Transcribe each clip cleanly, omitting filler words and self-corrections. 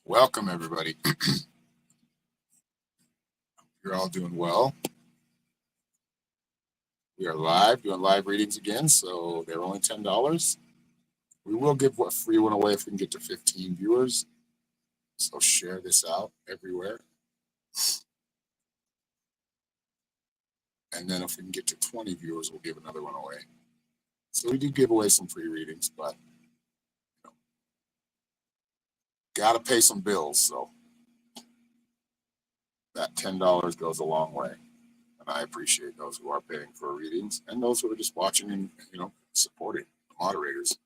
Welcome, everybody. You're all doing well. We are live, doing live readings again, so they're only $10. We will give a free one away if we can get to 15 viewers. So share this out everywhere. And then if we can get to 20 viewers, we'll give another one away. So we do give away some free readings, but got to pay some bills. So that $10 goes a long way. And I appreciate those who are paying for readings and those who are just watching and, supporting the moderators.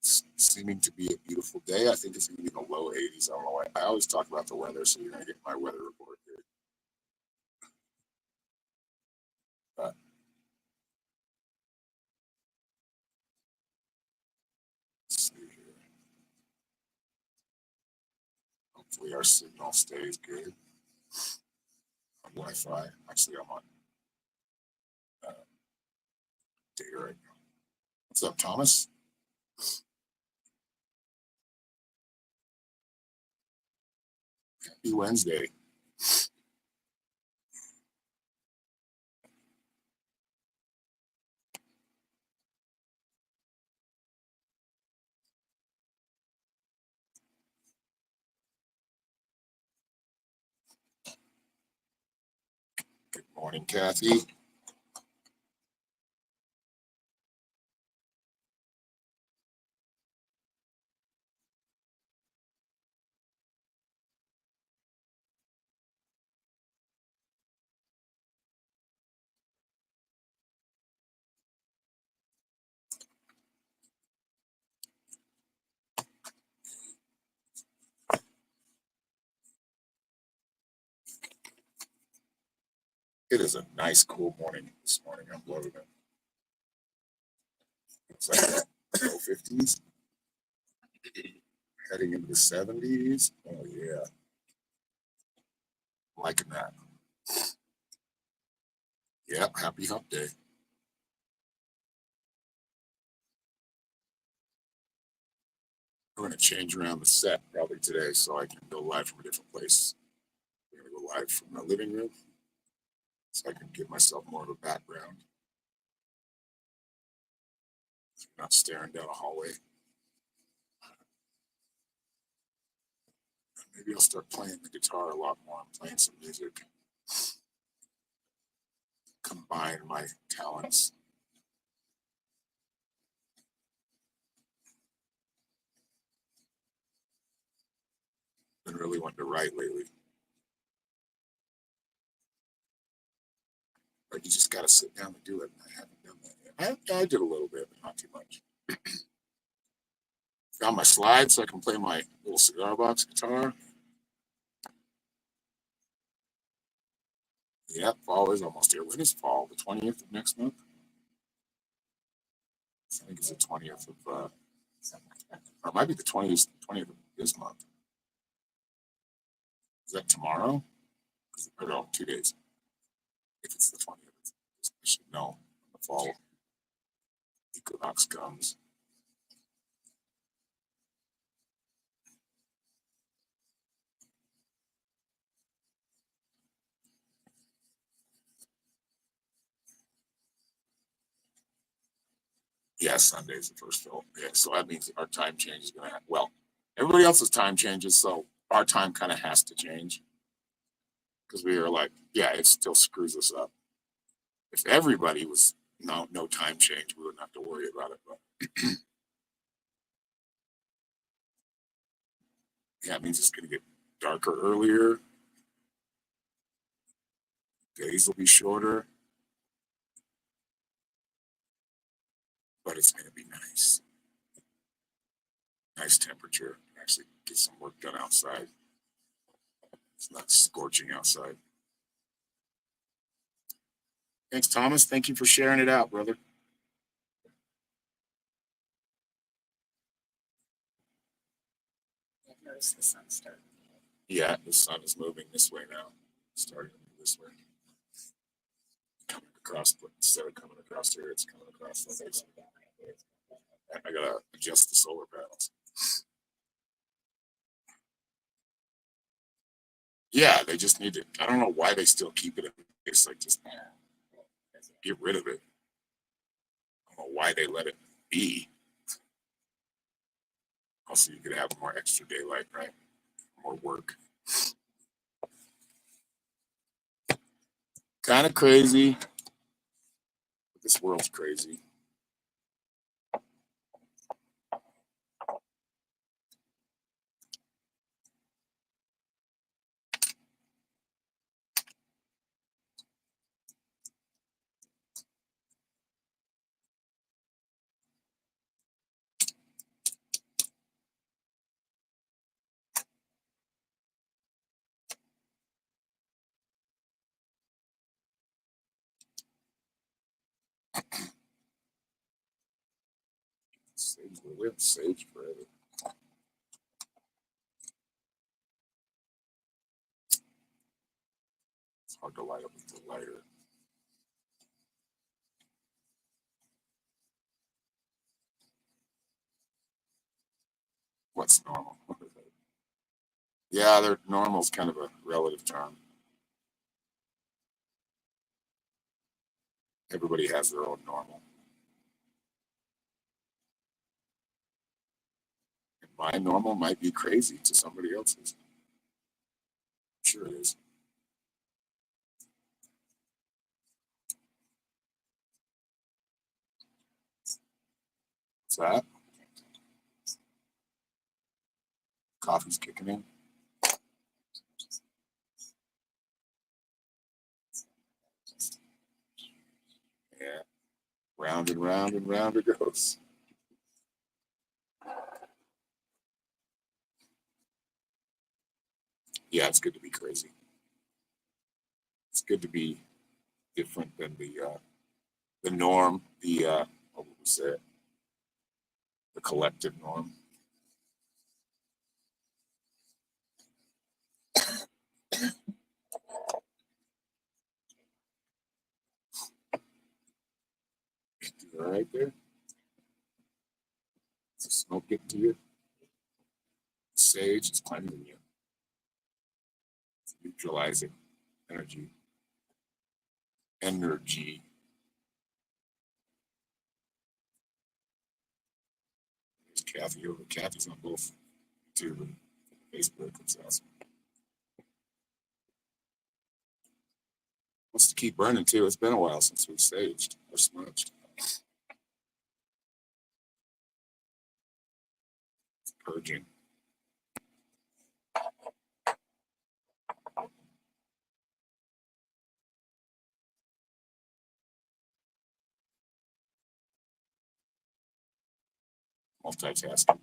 It's seeming to be a beautiful day. I think it's going to be in the low 80s. I don't know why. I always talk about the weather, so you're going to get my weather report here. But let's see here. Hopefully our signal stays good on Wi-Fi. Actually, I'm on data right now. What's up, Thomas? Happy Wednesday. Good morning, Kathy. It is a nice, cool morning this morning. I'm loving it. It's like low 50s, heading into the 70s. Oh, yeah. Liking that. Yep, happy hump day. We're going to change around the set probably today so I can go live from a different place. We're going to go live from my living room so I can give myself more of a background. So I'm not staring down a hallway. Maybe I'll start playing the guitar a lot more. I'm playing some music. Combine my talents. Been really wanting to write lately. But you just got to sit down and do it. And I haven't done that yet. I did a little bit, but not too much. Found my slides so I can play my little cigar box guitar. Yep, fall is almost here. When is fall? The 20th of next month? I think it's the 20th of, or it might be the 20th of this month. Is that tomorrow? Or no, 2 days. If it's the 20th, I should know when the fall equinox comes. Yeah, Sunday's the first film. Yeah, so that means our time change is going to happen. Well, everybody else's time changes, so our time kind of has to change. Because we are like, yeah, it still screws us up. If everybody was no time change, we wouldn't have to worry about it. But yeah, it means it's going to get darker earlier. Days will be shorter. But it's going to be nice. Nice temperature. Actually get some work done outside. It's not scorching outside. Thanks, Thomas. Thank you for sharing it out, brother. Notice the sun starting. Yeah, the sun is moving this way now. Starting to move this way. Coming across, but instead of coming across here, it's coming across the face. I gotta adjust the solar panels. Yeah, they just need to. I don't know why they still keep it in place. Like, just get rid of it. I don't know why they let it be. Also, you could have more extra daylight, right? More work. Kind of crazy. This world's crazy. Sage, we live sage forever. It's hard to light up with the lighter. What's normal? Yeah, their normal's kind of a relative term. Everybody has their own normal. And my normal might be crazy to somebody else's. Sure it is. What's that? Coffee's kicking in. Yeah. Round and round and round it goes. Yeah, it's good to be crazy. It's good to be different than the norm, what was it? The collective norm. All right there. Is the smoke getting to you? Sage is cleansing you. It's neutralizing energy. Energy. There's Kathy over. Kathy's on both YouTube and Facebook. It's awesome. Wants to keep burning too. It's been a while since we've saged or smudged. Purging. Multitasking.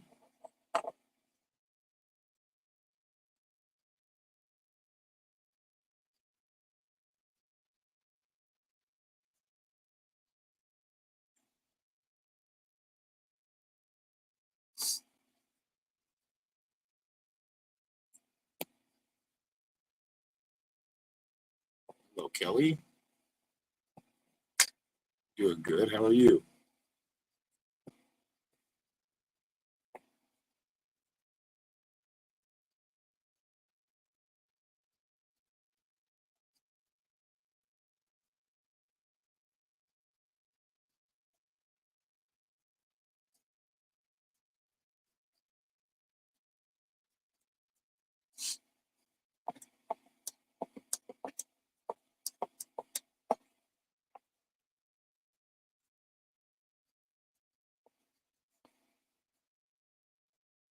Hello, Kelly. Doing good. How are you?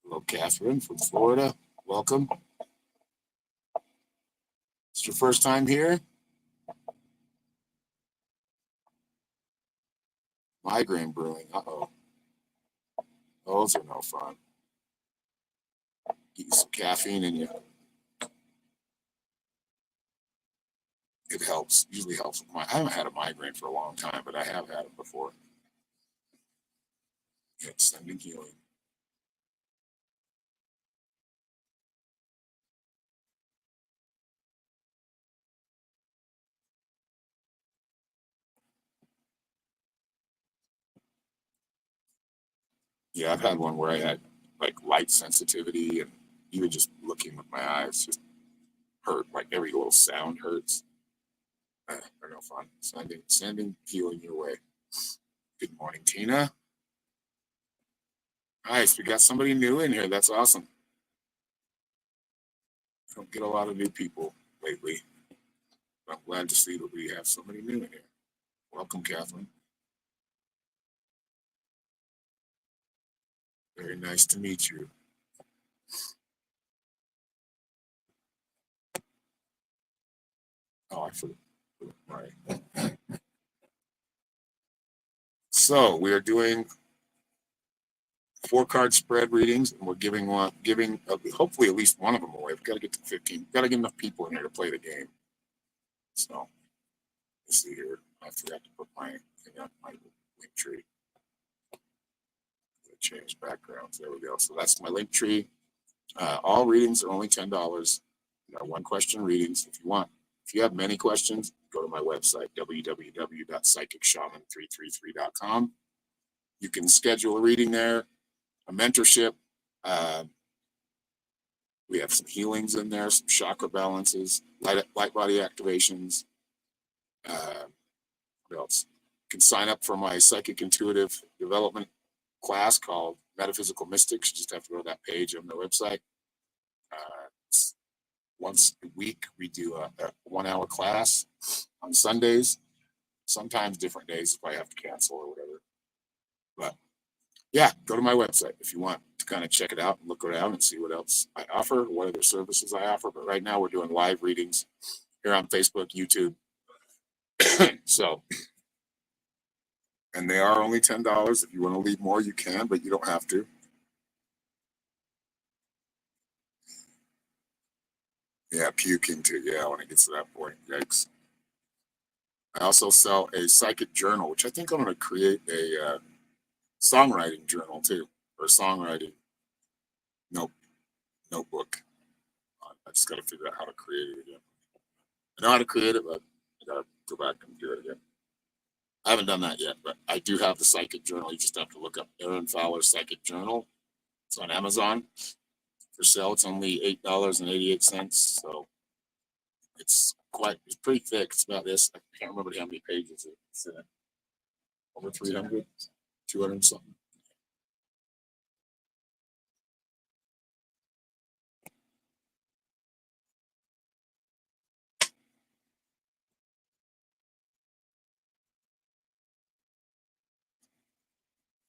Hello, Catherine from Florida. Welcome. It's your first time here? Migraine brewing. Uh-oh. Those are no fun. Get you some caffeine in you. It helps. Usually helps with I haven't had a migraine for a long time, but I have had it before. It's sending healing. Yeah, I've had one where I had like light sensitivity, and even just looking with my eyes just hurt. Like every little sound hurts. They're no fun. Sending healing your way. Good morning, Tina. Nice. We got somebody new in here. That's awesome. I don't get a lot of new people lately. But I'm glad to see that we have somebody new in here. Welcome, Catherine. Very nice to meet you. Oh, I forgot. Right. So we are doing 4-card spread readings, and we're giving hopefully at least one of them away. We've got to get to 15. We've got to get enough people in here to play the game. So let's see here. I forgot to put my thing on my link tree. Change backgrounds. There we go. So that's my link tree. All readings are only $10. One question readings. If you have many questions, go to my website, www.psychicshaman333.com. You can schedule a reading there, a mentorship. We have some healings in there, some chakra balances, light body activations. What else? You can sign up for my psychic intuitive development class called Metaphysical Mystics. You just have to go to that page on the website. Once a week, we do a 1-hour class on Sundays, sometimes different days if I have to cancel or whatever. But yeah, go to my website if you want to kind of check it out and look around and see what else I offer, what other services I offer. But right now we're doing live readings here on Facebook, YouTube. So, and they are only $10. If you want to leave more, you can, but you don't have to. Yeah, puking too. Yeah, when it gets to that point. Yikes. I also sell a psychic journal, which I think I'm going to create a songwriting journal too, or songwriting notebook. I just got to figure out how to create it again. I know how to create it, but I got to go back and do it again. I haven't done that yet, but I do have the psychic journal. You just have to look up Aaron Fowler Psychic Journal. It's on Amazon for sale. It's only $8.88. So it's pretty thick. It's about this. I can't remember how many pages it's in. Over 300, 200 something.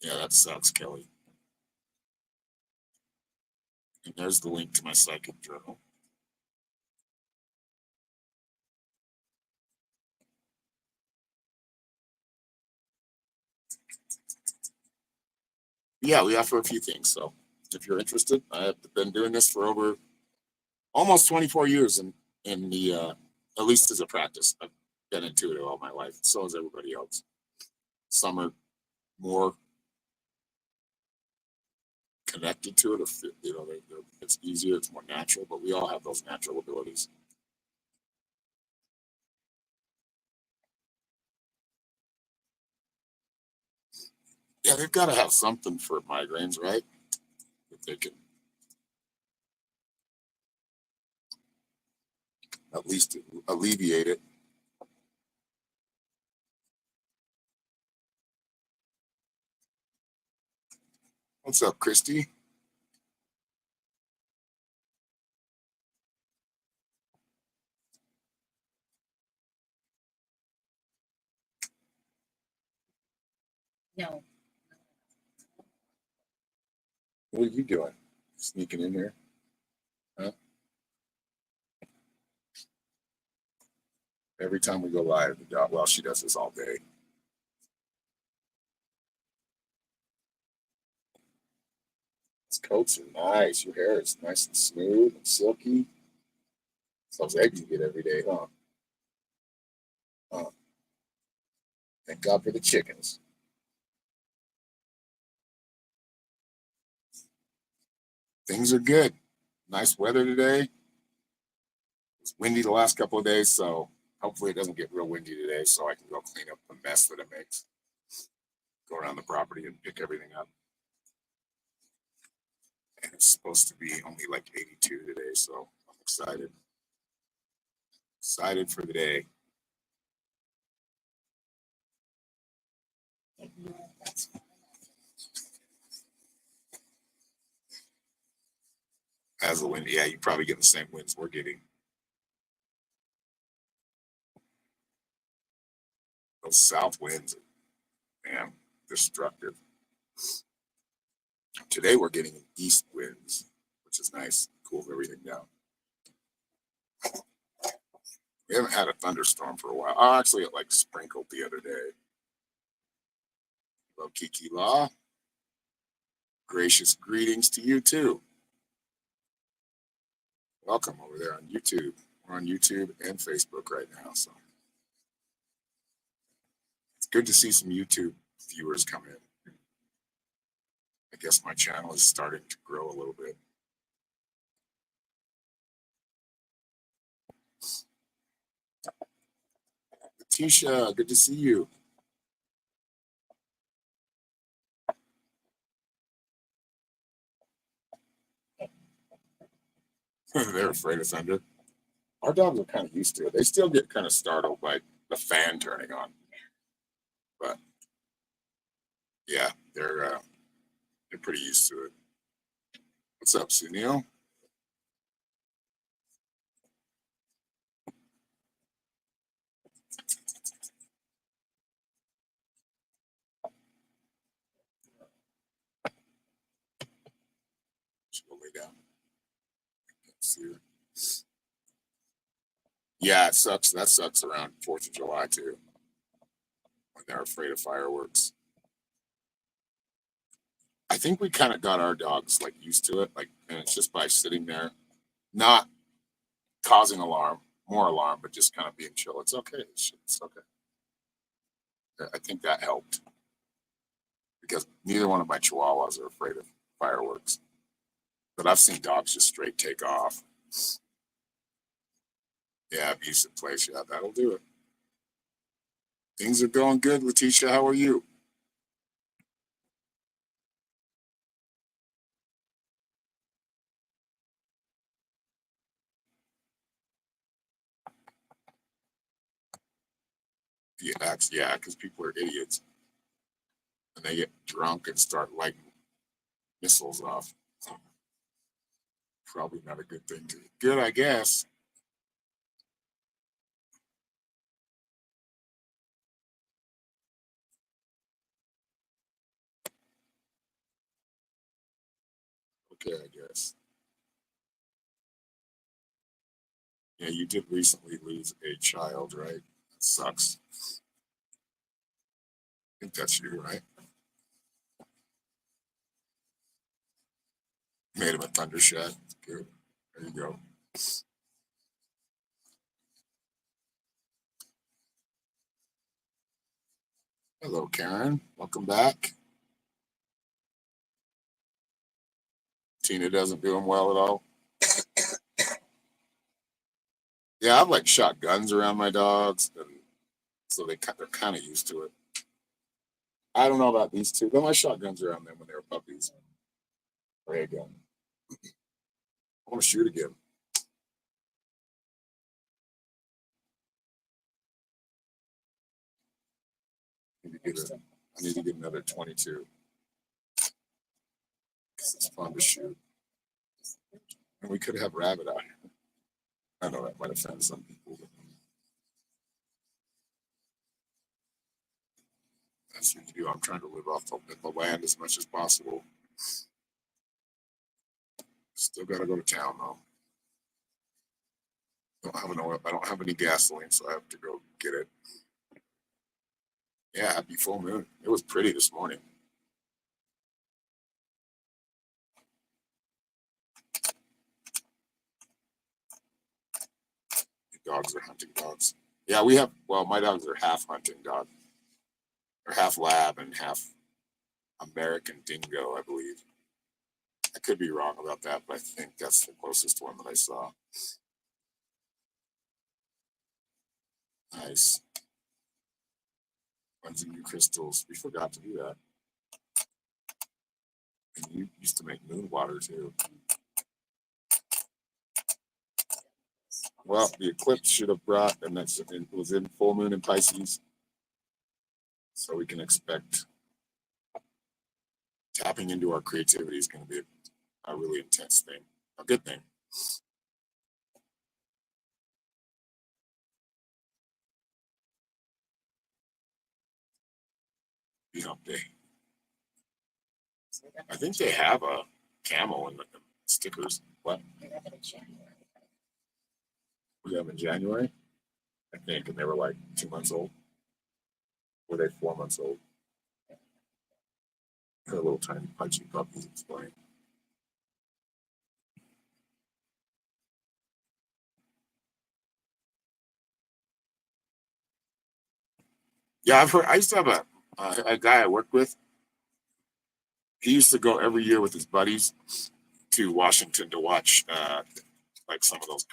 Yeah, that sucks, Kelly. And there's the link to my psychic journal. Yeah, we offer a few things. So if you're interested, I've been doing this for over almost 24 years in the at least as a practice. I've been intuitive all my life. So has everybody else. Some are more connected to it. If it's easier, it's more natural. But we all have those natural abilities. Yeah, they've got to have something for migraines, right? If they can at least alleviate it. What's up, Christy? No. What are you doing? Sneaking in here? Huh? Every time we go live, well, she does this all day. These coats are nice. Your hair is nice and smooth and silky. It's those eggs you get every day, huh? Thank God for the chickens. Things are good. Nice weather today. It's windy the last couple of days, so hopefully it doesn't get real windy today so I can go clean up the mess that it makes. Go around the property and pick everything up. And it's supposed to be only like 82 today, so I'm excited. Excited for the day. As the wind, yeah, you probably get the same winds we're getting. Those south winds, man, destructive. Today we're getting east winds, which is nice. Cools everything down. We haven't had a thunderstorm for a while. Oh, actually, it like sprinkled the other day. Hello, Kiki Law. Gracious greetings to you too. Welcome over there on YouTube. We're on YouTube and Facebook right now, so it's good to see some YouTube viewers come in. I guess my channel is starting to grow a little bit. Letitia, good to see you. They're afraid of thunder. Our dogs are kind of used to it. They still get kind of startled by the fan turning on, but yeah, they're pretty used to it. What's up, Sunil? She will lay down. Can't see her. Yeah, it sucks. That sucks around 4th of July too, when they're afraid of fireworks. I think we kind of got our dogs like used to it, like, and it's just by sitting there, not causing more alarm, but just kind of being chill. It's okay. It's okay. I think that helped because neither one of my chihuahuas are afraid of fireworks, but I've seen dogs just straight take off. Yeah, abusive place. Yeah, that'll do it. Things are going good, Letitia. How are you? Yeah, because people are idiots and they get drunk and start lighting missiles off. Probably not a good thing to. Good, I guess. Okay, I guess. Yeah, you did recently lose a child, right? That sucks. I think that's you, right? Made him a thunder shot. Good. There you go. Hello, Karen. Welcome back. Tina doesn't do him well at all. Yeah, I've like shot guns around my dogs, and so they're kind of used to it. I don't know about these two, but I shot guns around them when they were puppies. Ray gun. I want to shoot again. I need to get another 22. It's fun to shoot. And we could have rabbit out here. I know that might offend some people. But that's what you do. I'm trying to live off the land as much as possible. Still got to go to town though. I don't have any gasoline, so I have to go get it. Yeah, happy full moon. It was pretty this morning. Dogs are hunting dogs. Yeah, my dogs are half hunting dog. They're half lab and half American dingo, I believe. I could be wrong about that, but I think that's the closest one that I saw. Nice. Cleansing new crystals. We forgot to do that. And you used to make moon water too. Well, the eclipse should have brought, and it was in full moon in Pisces, so we can expect tapping into our creativity is going to be a really intense thing, a good thing. You know, I think they have a camel in the stickers. What? They have it in January. We have in January, I think, and they were like 2 months old. Were they 4 months old? They're little tiny punchy puppies. It's funny. Yeah, I've heard. I used to have a guy I worked with. He used to go every year with his buddies to Washington to watch like some of those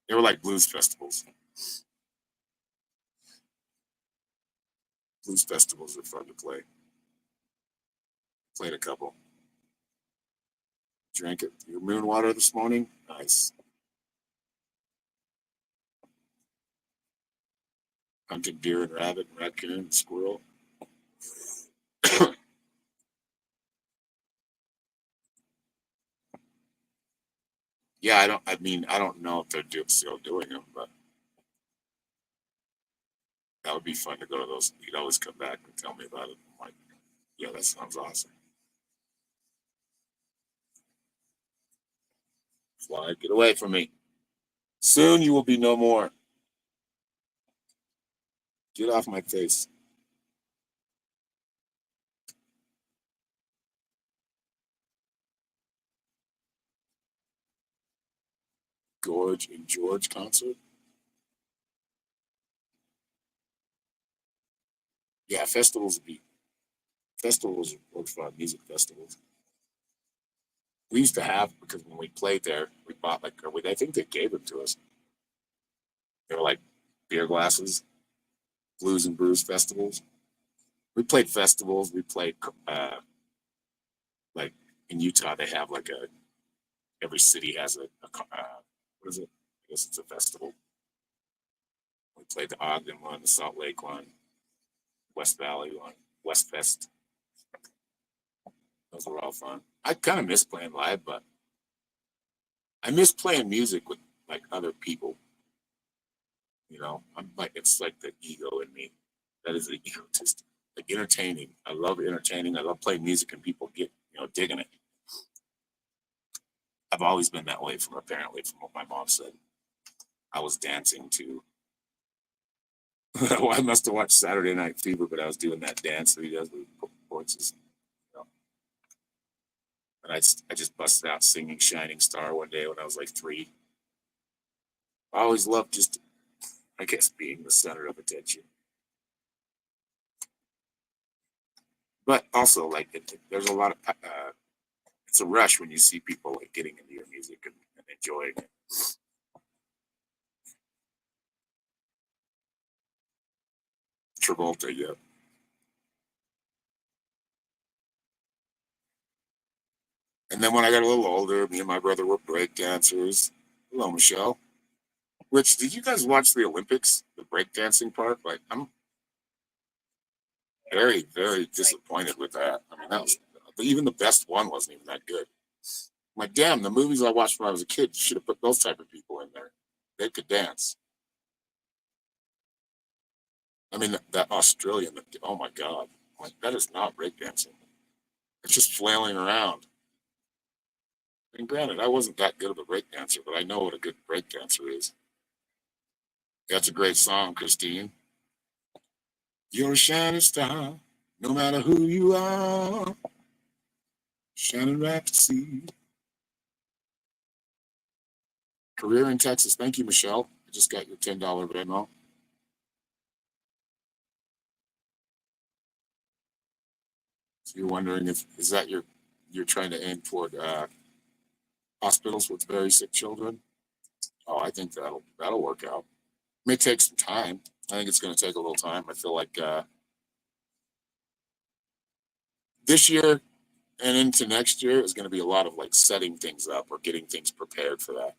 they were like blues festivals. Blues festivals are fun to play. Played a couple. Drank it. Your moon water this morning. Nice. Hunted deer and rabbit and raccoon and squirrel. Yeah, I don't know if they're still doing them, but that would be fun to go to those. You'd always come back and tell me about it. I'm like, yeah, that sounds awesome. Fly, get away from me. Soon you will be no more. Get off my face. Gorge and George concert. Yeah, festivals were fun, music festivals. We used to have, because when we played there, we bought I think they gave them to us. They were like beer glasses, blues and brews festivals. We played festivals. We played like in Utah. They have every city has what is it? I guess it's a festival. We played the Ogden one, the Salt Lake one, West Valley one, West Fest. Those were all fun. I kind of miss playing live, but I miss playing music with like other people. You know, I'm like, it's like the ego in me. That is the egotist. Like entertaining. I love entertaining. I love playing music and people get, digging it. I've always been that way from what my mom said. I was dancing to, well, I must have watched Saturday Night Fever, but I was doing that dance that he does with voices. And I just busted out singing Shining Star one day when I was like 3. I always loved just, I guess, being the center of attention. But also, like, there's a lot of, it's a rush when you see people like getting into your music and enjoying it. Travolta, yeah. And then when I got a little older, me and my brother were break dancers. Hello, Michelle. Which, did you guys watch the Olympics, the breakdancing part? Like, I'm very, very disappointed with that. I mean, that was even the best one wasn't even that good. I'm like, damn, the movies I watched when I was a kid should have put those type of people in there. They could dance. I mean, that Australian, oh my God, like that is not breakdancing. It's just flailing around. And granted, I wasn't that good of a breakdancer, but I know what a good breakdancer is. That's a great song, Christine. You're a shining star, no matter who you are. Shining right to see. Career in Texas. Thank you, Michelle. I just got your $10 Venmo. So you're wondering if is that you're trying to aim toward hospitals with very sick children? Oh, I think that'll work out. May take some time. I think it's going to take a little time. I feel like this year and into next year is going to be a lot of like setting things up or getting things prepared for that.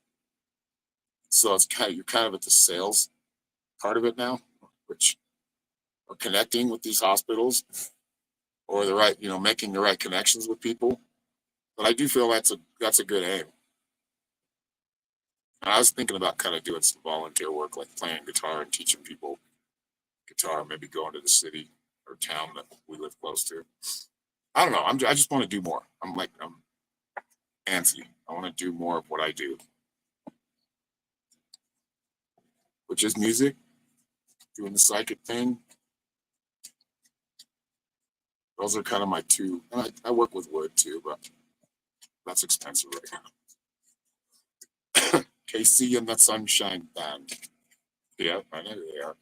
So it's kind of, you're kind of at the sales part of it now, which are connecting with these hospitals or the right, making the right connections with people. But I do feel that's a good aim. And I was thinking about kind of doing some volunteer work, like playing guitar and teaching people guitar, maybe going to the city or town that we live close to. I don't know. I just want to do more. I'm antsy. I want to do more of what I do, which is music, doing the psychic thing. Those are kind of my two. I work with wood too, but that's expensive right now. KC and the Sunshine Band. Yeah, I know they are.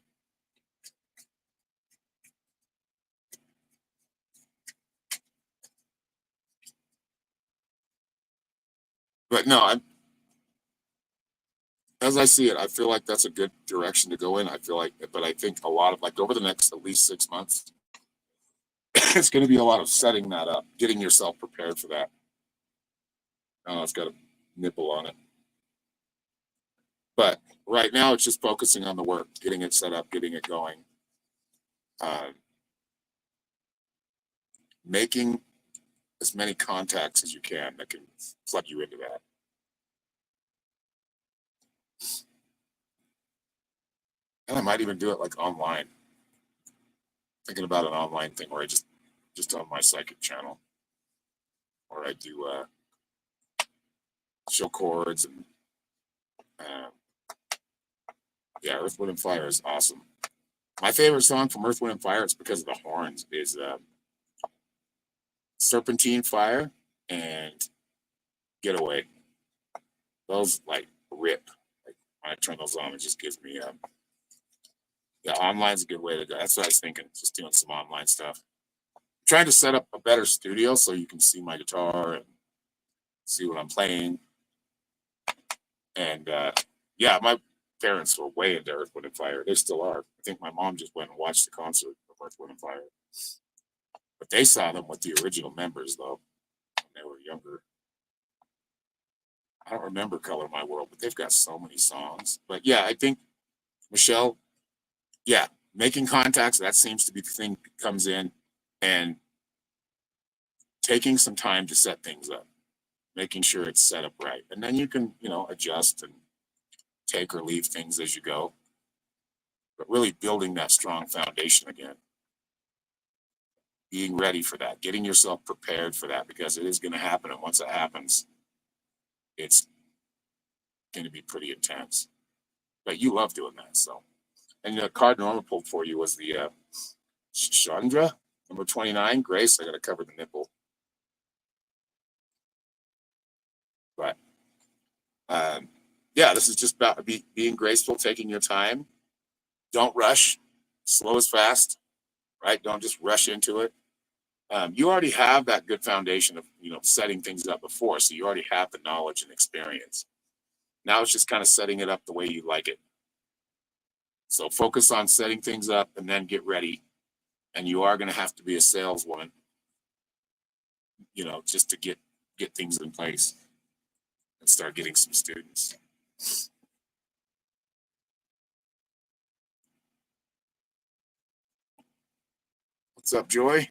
But no, as I see it, I feel like that's a good direction to go in. I feel like, but I think a lot of like over the next at least 6 months, it's going to be a lot of setting that up, getting yourself prepared for that. Oh, it's got a nipple on it. But right now, it's just focusing on the work, getting it set up, getting it going, making as many contacts as you can that can plug you into that. And I might even do it like online. Thinking about an online thing where I just on my psychic channel, or I do show chords and yeah, Earth, Wind, and Fire is awesome. My favorite song from Earth, Wind, and Fire, it's because of the horns, is Serpentine Fire and Getaway. Those like rip. Like when I turn those on, it just gives me yeah, online's a good way to go. That's what I was thinking, just doing some online stuff. I'm trying to set up a better studio so you can see my guitar and see what I'm playing. And yeah, my parents were way into Earth, Wind, and Fire. They still are. I think my mom just went and watched the concert of Earth, Wind, and Fire. But they saw them with the original members, though, when they were younger. I don't remember Color My World, but they've got so many songs. But yeah, I think, Michelle, yeah, making contacts, that seems to be the thing that comes in, and taking some time to set things up, making sure it's set up right. And then you can, adjust and take or leave things as you go. But really building that strong foundation again. Being ready for that, getting yourself prepared for that, because it is going to happen. And once it happens, it's going to be pretty intense. But you love doing that. So, and the card Norma pulled for you was the Chandra, number 29. Grace, I got to cover the nipple. But yeah, this is just about being graceful, taking your time. Don't rush. Slow is fast, right? Don't just rush into it. You already have that good foundation of, setting things up before. So you already have the knowledge and experience. Now it's just kind of setting it up the way you like it. So focus on setting things up and then get ready. And you are going to have to be a saleswoman, just to get things in place and start getting some students. What's up, Joy?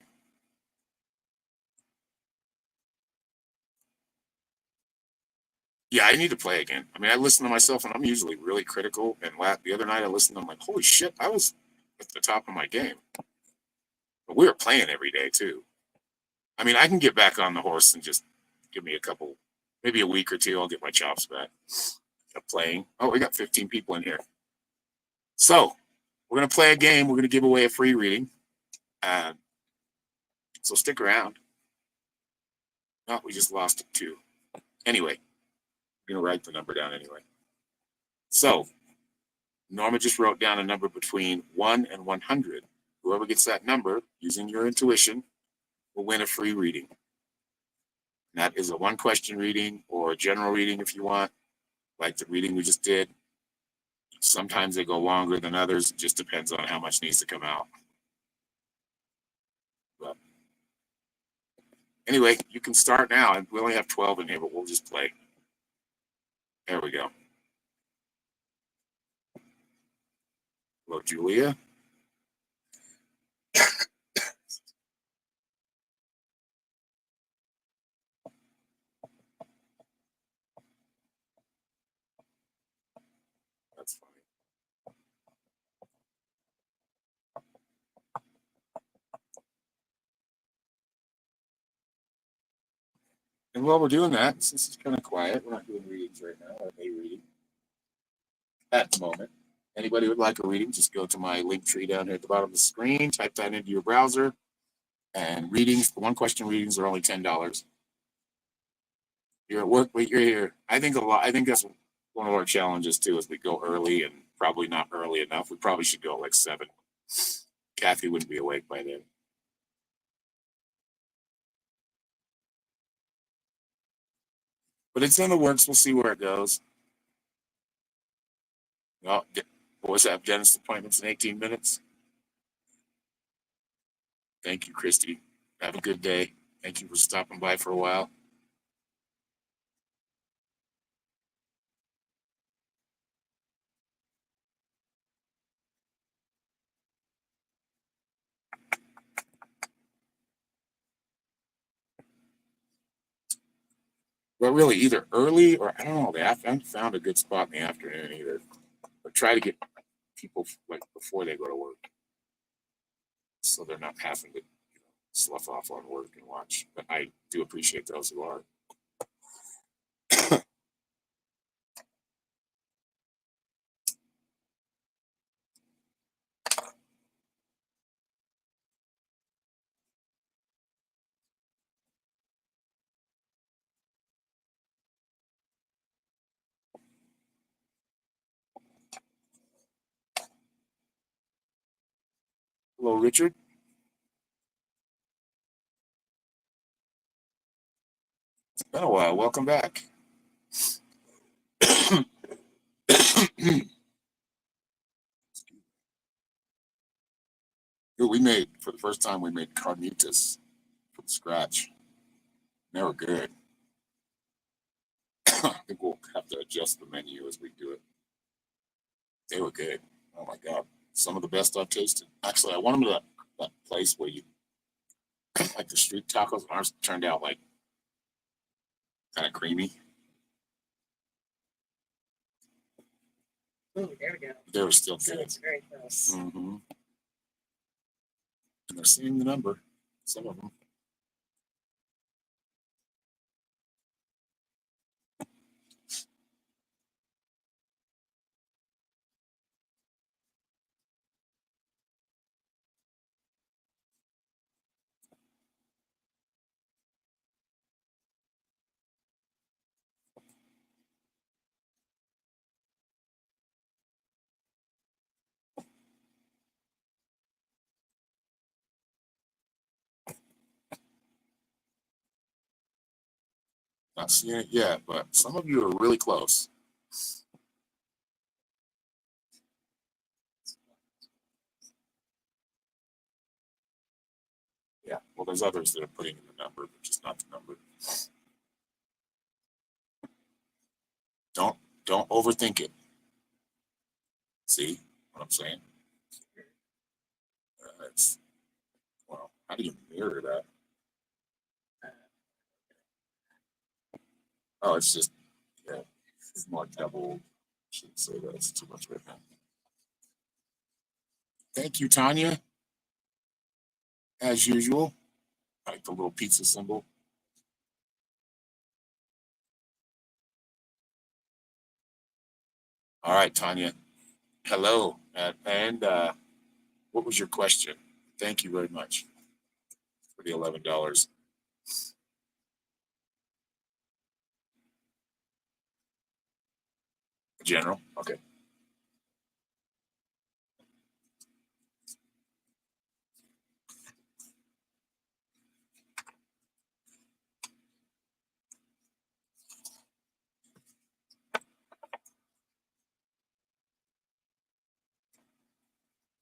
Yeah, I need to play again. I mean, I listen to myself and I'm usually really critical. And the other night I listened, I'm like, holy shit, I was at the top of my game. But we were playing every day too. I mean, I can get back on the horse and just give me maybe a week or two, I'll get my chops back of playing. Oh, we got 15 people in here. So we're going to play a game. We're going to give away a free reading. So stick around. No, we just lost it too. Anyway, I'm going to write the number down anyway. So Norma just wrote down a number between 1 and 100. Whoever gets that number using your intuition will win a free reading. And that is a 1-question reading or a general reading if you want, like the reading we just did. Sometimes they go longer than others. It just depends on how much needs to come out. But anyway, you can start now. And we only have 12 in here, but we'll just play. There we go. Hello, Julia. That's funny. And while we're doing that, since it's kind of quiet, we're not doing readings right now, or a reading at the moment. Anybody would like a reading, just go to my link tree down here at the bottom of the screen, type that into your browser, and readings, the one question readings are only $10. You're at work, but you're here. I think that's one of our challenges too, is we go early and probably not early enough. We probably should go like 7. Kathy wouldn't be awake by then. But it's in the works. We'll see where it goes. Well, boys have dentist appointments in 18 minutes. Thank you, Christy. Have a good day. Thank you for stopping by for a while. Well, really, either early or I don't know. They haven't found a good spot in the afternoon either. But try to get people like before they go to work, so they're not having to slough off on work and watch. But I do appreciate those who are. Hello, Richard. It's been a while. Welcome back. We made, for the first time, we made carnitas from scratch. They were good. I think we'll have to adjust the menu as we do it. They were good. Oh my God. Some of the best I've tasted. Actually, I want them to that place where you, like the street tacos, ours turned out like kind of creamy. Ooh, there we go. They were still So good. it's very close. Mm-hmm. And they're seeing the number, some of them. Not seeing it yet, but some of you are really close. Yeah, well, there's others that are putting in the number, but just not the number. Don't overthink it. See what I'm saying? It's well, how do you mirror that? Oh, it's just yeah, it's more double. Shouldn't say that. It's too much right now. Thank you, Tanya. As usual, I like the little pizza symbol. All right, Tanya. Hello, and what was your question? Thank you very much for the $11. General, okay.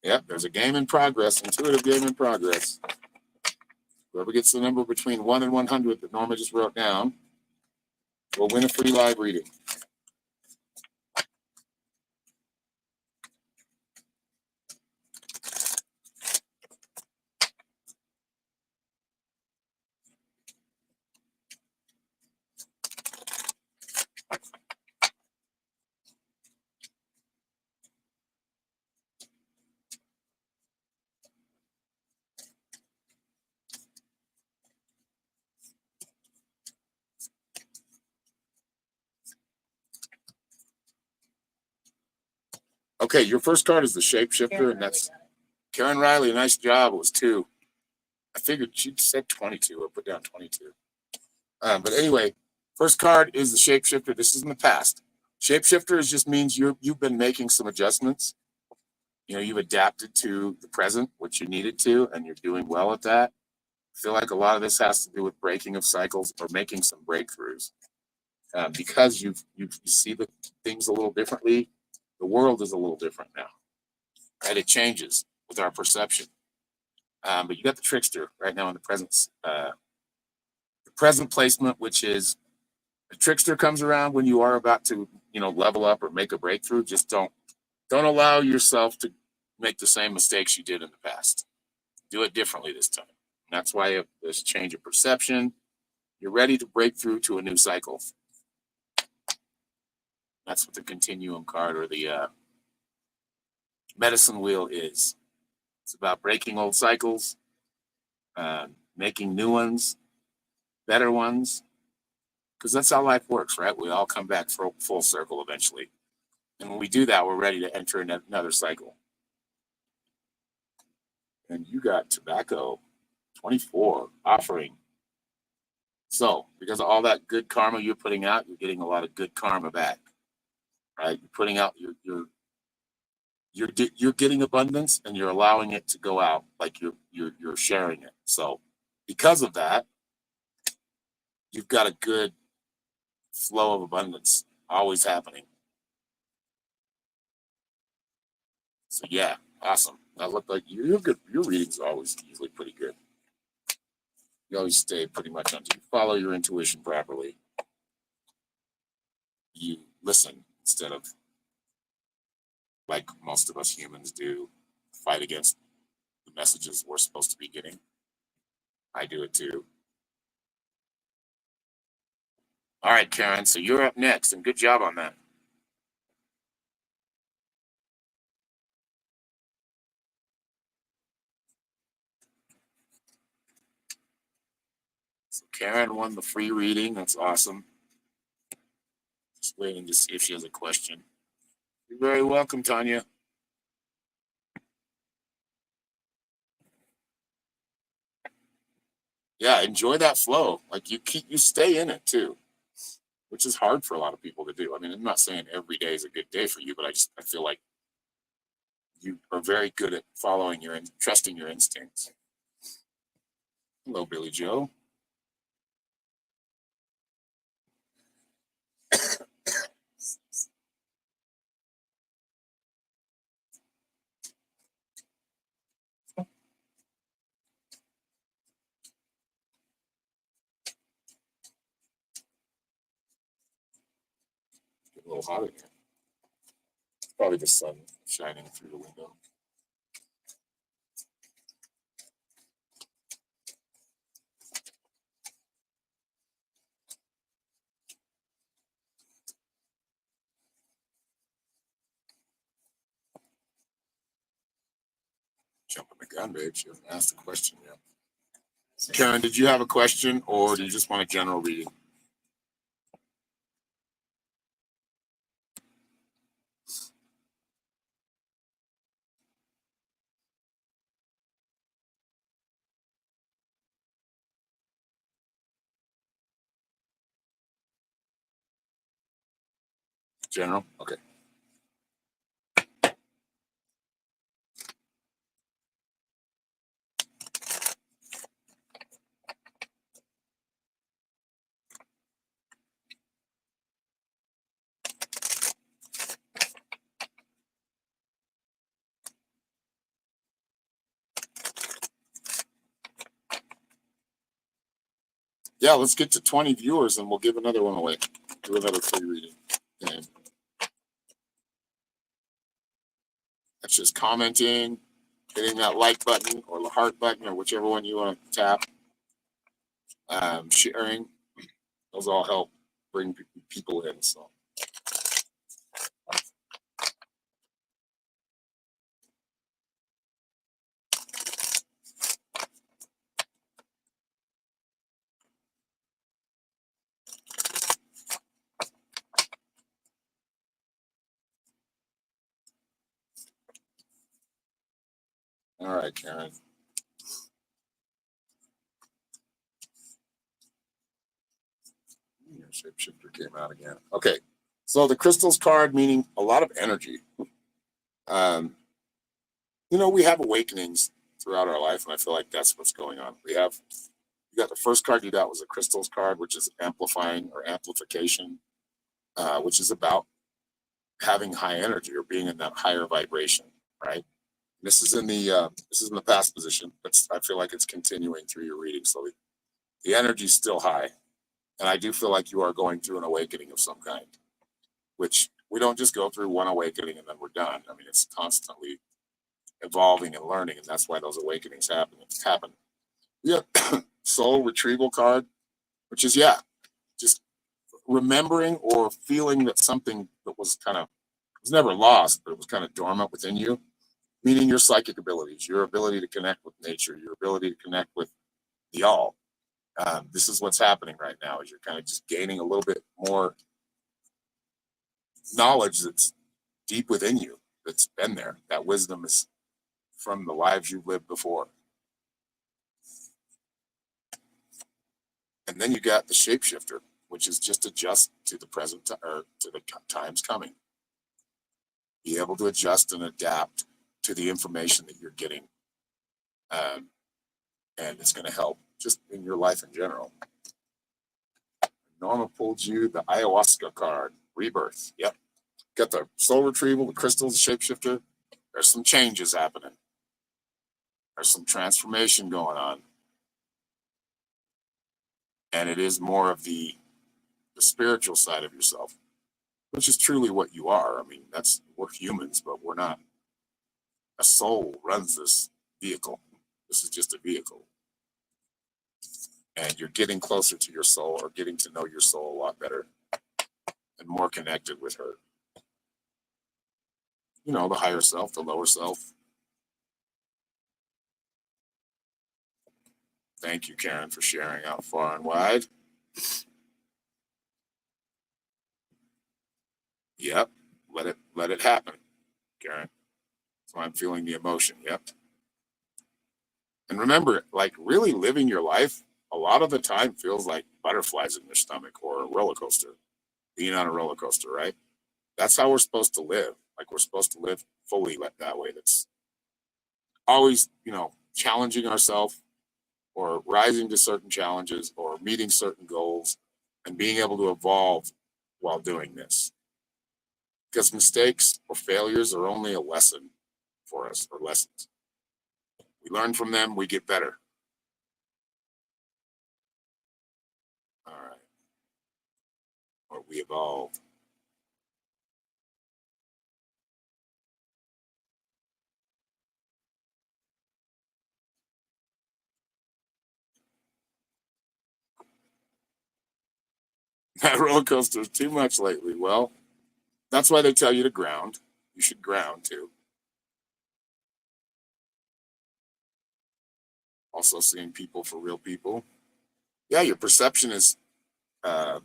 Yep, there's a game in progress, intuitive game in progress. Whoever gets the number between 1 and 100 that Norma just wrote down will win a free live reading. Okay, your first card is the shapeshifter, and that's Karen Riley. Nice job. It was 2. I figured she said 22 or put down 22. But anyway, first card is the shapeshifter. This is in the past. Shapeshifter just means you've been making some adjustments. You've adapted to the present, which you needed to, and you're doing well at that. I feel like a lot of this has to do with breaking of cycles or making some breakthroughs. Because you see the things a little differently, the world is a little different now. Right? It changes with our perception. But you got the trickster right now in the present placement, which is the trickster comes around when you are about to, level up or make a breakthrough. Just don't allow yourself to make the same mistakes you did in the past. Do it differently this time. And that's why this change of perception. You're ready to break through to a new cycle. That's what the continuum card or the medicine wheel is. It's about breaking old cycles, making new ones, better ones, because that's how life works, right? We all come back full circle eventually. And when we do that, we're ready to enter another cycle. And you got tobacco, 24, offering. So because of all that good karma you're putting out, you're getting a lot of good karma back, right? You're putting out you're getting abundance and you're allowing it to go out like you're sharing it. So because of that, you've got a good flow of abundance always happening. So yeah, awesome. I look like you're good. Your readings are always usually pretty good. You always stay pretty much until you follow your intuition properly. You listen instead of, like most of us humans do, fight against the messages we're supposed to be getting. I do it too. All right, Karen, so you're up next, and good job on that. So Karen won the free reading. That's awesome. Just waiting to see if she has a question. You're very welcome, Tanya. Yeah, enjoy that flow. Like you stay in it too, which is hard for a lot of people to do. I mean, I'm not saying every day is a good day for you, but I feel like you are very good at following trusting your instincts. Hello, Billy Joe. Get a little hot in here. Probably the sun shining through the window. Jumping the gun, babe. She hasn't asked the question yet. Karen, did you have a question or do you just want a general reading? General? Okay. Yeah, let's get to 20 viewers and we'll give another one away. Do another free reading. Okay. That's just commenting, hitting that like button or the heart button or whichever one you want to tap. Sharing. Those all help bring people in. So. All right, Karen. Your shapeshifter came out again. Okay. So the crystals card meaning a lot of energy. We have awakenings throughout our life, and I feel like that's what's going on. You got the first card you got was a crystals card, which is amplifying or amplification, which is about having high energy or being in that higher vibration, right? This is in the past position, but I feel like it's continuing through your reading. So the energy is still high, and I do feel like you are going through an awakening of some kind, which we don't just go through one awakening and then we're done. I mean, it's constantly evolving and learning, and that's why those awakenings happen. Yeah, soul retrieval card, which is just remembering or feeling that something that was never lost, but it was kind of dormant within you, meaning your psychic abilities, your ability to connect with nature, your ability to connect with the all. This is what's happening right now, is you're kind of just gaining a little bit more knowledge that's deep within you, that's been there. That wisdom is from the lives you've lived before. And then you got the shapeshifter, which is just adjust to the present or to the times coming. Be able to adjust and adapt to the information that you're getting. And it's going to help just in your life in general. Norma pulled you the ayahuasca card, rebirth. Yep. Got the soul retrieval, the crystals, the shapeshifter. There's some changes happening. There's some transformation going on. And it is more of the spiritual side of yourself, which is truly what you are. I mean, we're humans, but we're not. A soul runs this vehicle. This is just a vehicle. And you're getting closer to your soul, or getting to know your soul a lot better and more connected with her. The higher self, the lower self. Thank you, Karen, for sharing out far and wide. Yep. Let it happen, Karen. So I'm feeling the emotion. Yep. And remember, like, really living your life a lot of the time feels like butterflies in your stomach or a roller coaster, being on a roller coaster, right? That's how we're supposed to live. Like, we're supposed to live fully like that way. That's always, challenging ourselves or rising to certain challenges or meeting certain goals and being able to evolve while doing this. Because mistakes or failures are only a lesson for us, or lessons. We learn from them, we get better. All right. Or we evolve. That roller coaster is too much lately. Well, that's why they tell you to ground. You should ground too. Also, seeing people for real people. Yeah, your perception is, uh,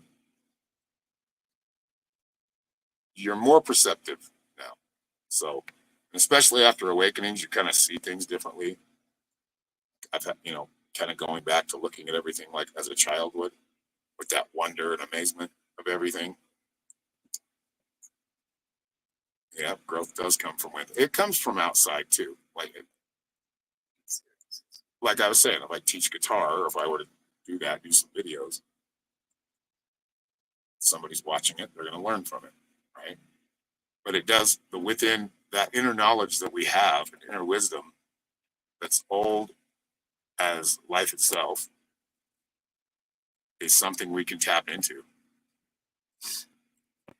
you're more perceptive now. So, especially after awakenings, you kind of see things differently. I've had, kind of going back to looking at everything like as a child would, with that wonder and amazement of everything. Yeah, growth does come from within. It comes from outside too. Like I was saying, if I teach guitar, or if I were to do some videos, somebody's watching it, they're going to learn from it, right? But it does, the within that inner knowledge that we have, an inner wisdom that's old as life itself, is something we can tap into.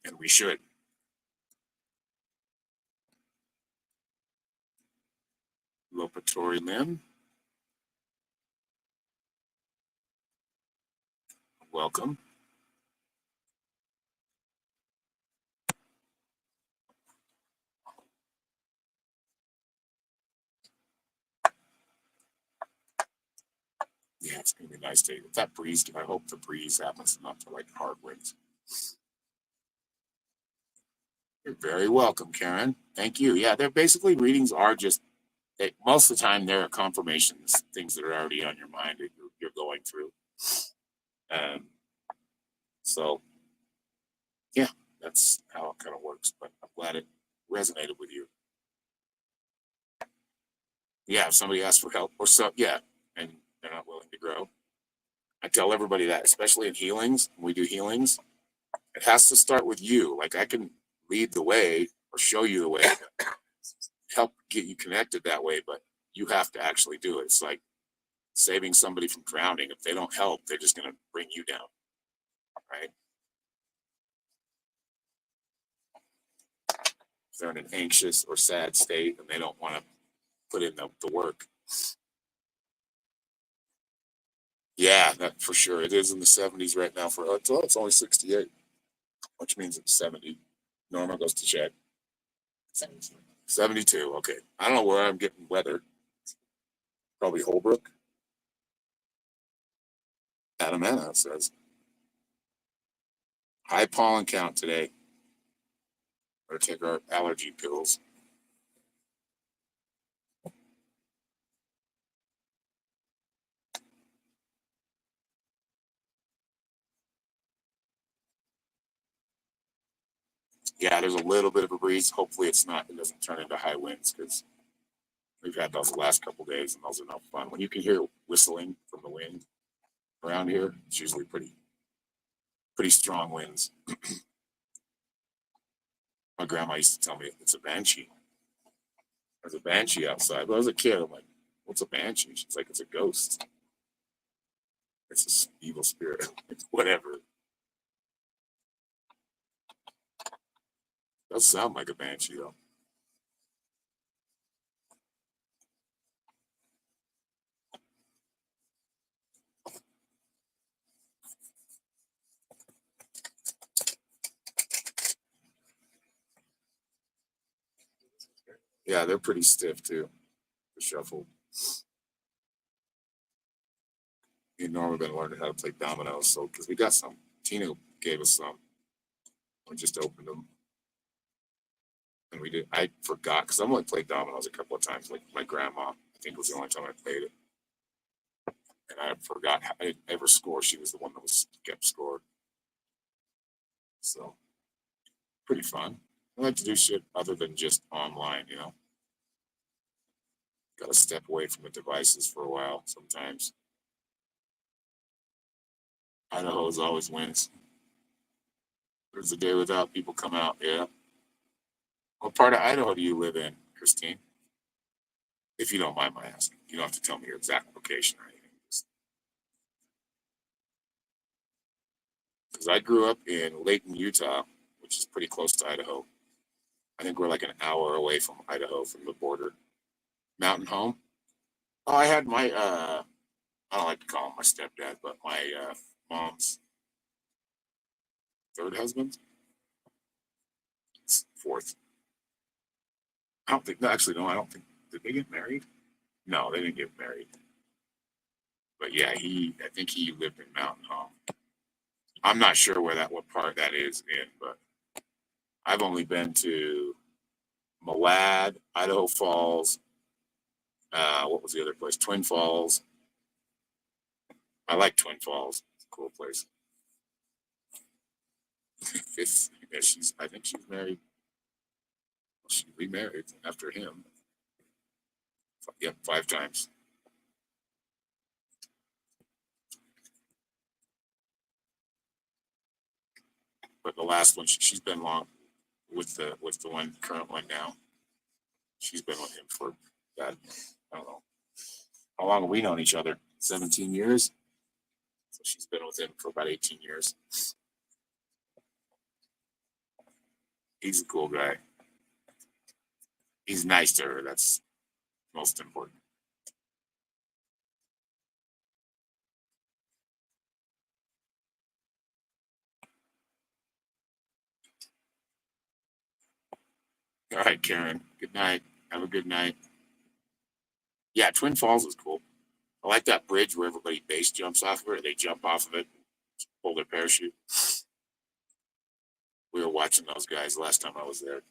And we should. Lopatory limb. Welcome. Yeah, it's gonna be a nice day. If that breeze, I hope the breeze happens not to like hard winds. You're very welcome, Karen. Thank you. Yeah, they're basically readings are just most of the time they're confirmations, things that are already on your mind that you're going through. So yeah, that's how it kind of works. But I'm glad it resonated with you. Yeah, if somebody asks for help or so, yeah, and they're not willing to grow. I tell everybody that, especially in healings, when we do healings, it has to start with you. Like I can lead the way or show you the way, help get you connected that way, but you have to actually do it. It's like saving somebody from drowning. If they don't help, they're just going to bring you down, right? If they're in an anxious or sad state and they don't want to put in the work. Yeah, that for sure. It is in the 70s right now for it's only 68, which means it's 70. Norma goes to check. 72. 72. Okay. I don't know where I'm getting weather. Probably Holbrook. Adamana says high pollen count today. Better take our allergy pills. Yeah, there's a little bit of a breeze. Hopefully it doesn't turn into high winds because we've had those the last couple of days and those are no fun. When you can hear whistling from the wind around here, it's usually pretty strong winds. My grandma used to tell me it's a banshee. There's a banshee outside. When I was a kid, I'm like, what's a banshee? She's like, it's a ghost. It's an evil spirit. Whatever. Does sound like a banshee though. Yeah, they're pretty stiff too. The shuffle. Me and Norma have been learning how to play dominoes, so because we got some. Tina gave us some. We just opened them. And we did. I forgot because I've only played dominoes a couple of times. Like my grandma, I think was the only time I played it, and I forgot how I didn't ever score. She was the one that was kept score. So pretty fun. I like to do shit other than just online. Got to step away from the devices for a while sometimes. Idaho's always wins. There's a day without people come out. Yeah. What part of Idaho do you live in, Christine? If you don't mind my asking, you don't have to tell me your exact location or anything. Because I grew up in Layton, Utah, which is pretty close to Idaho. I think we're like an hour away from Idaho from the border. Mountain home. Oh, I had my I don't like to call him my stepdad, but my mom's third husband, fourth. I don't think. No, actually, no. I don't think. Did they get married? No, they didn't get married. But yeah, I think he lived in Mountain Home. I'm not sure what part that is in, but I've only been to Malad, Idaho Falls. What was the other place? Twin Falls. I like Twin Falls. It's a cool place. I think she's married. She remarried after him. Yep, 5 times. But the last one, she's been long with the current one now. She's been with him for God, I don't know. How long have we known each other? 17 years. So she's been with him for about 18 years. He's a cool guy. He's nice to her. That's most important. All right, Karen. Good night. Have a good night. Yeah, Twin Falls is cool. I like that bridge where everybody base jumps off of it. They jump off of it, pull their parachute. We were watching those guys last time I was there.